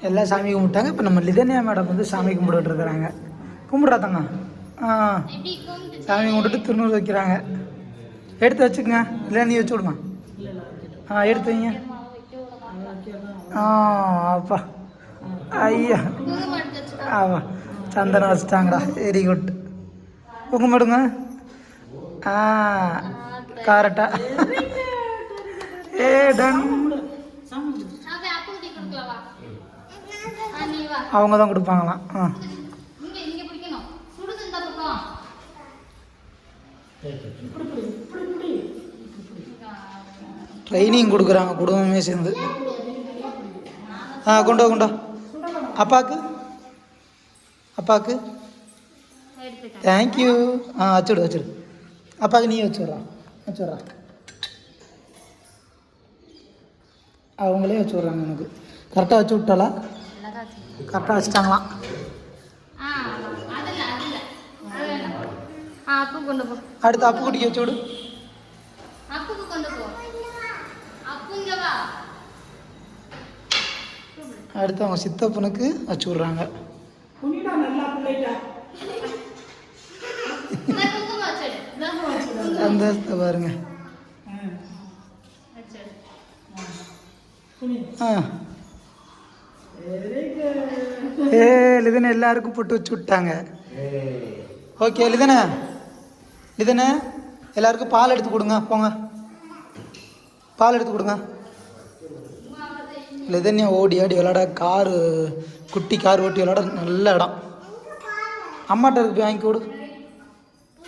எல்லாம் சாமி கும்பிட்டாங்க. இப்போ நம்ம லிதன்யா மேடம் வந்து சாமி கும்பிட்டு இருக்கிறாங்க. கும்பிட்றா தங்க. சாமி கும்பிட்டுட்டு திருநூறு வைக்கிறாங்க. எடுத்து வச்சுக்கங்க, இல்லை நீ வச்சு விடுங்க. எடுத்து வைங்க. அப்பா ஐயா ஆவா சந்தனம் வச்சுட்டாங்கடா. Very good. குங்குமம் எடுங்க. கரெக்டா. டன். அவங்க தான் கொடுப்பாங்களாம். ட்ரைனிங் கொடுக்குறாங்க குடும்பமே சேர்ந்து. கொண்டோ கொண்டோ. அப்பாவுக்கு அப்பாவுக்கு தேங்க்யூ. வச்சுடு வச்சுடு. அப்பாவுக்கு நீ வச்சுட்றா வச்சுட்றா. அவங்களே வச்சு விட்றாங்க எனக்கு. கரெக்டாக வச்சு விட்டாளா? கரெக்டாக வச்சுட்டாங்களாம். அடுத்து அப்பு குட்டிக்கு வச்சு விடு. அடுத்து அவங்க சித்தப்பனுக்கு வச்சு விட்றாங்க. சந்தோஷத்தை பாருங்க. லிதனை எல்லாருக்கும் போட்டு வச்சு விட்டாங்க. ஓகே லிதனை லிதனை எல்லாருக்கும் பால் எடுத்து கொடுங்க. போங்க பால் எடுத்து கொடுங்க. லிதன்யா ஓடி ஆடி விளாட, காரு குட்டி கார் ஓட்டி விளாட நல்ல இடம். அம்மாட்ட இருக்கு போய் வாங்கி கொடு.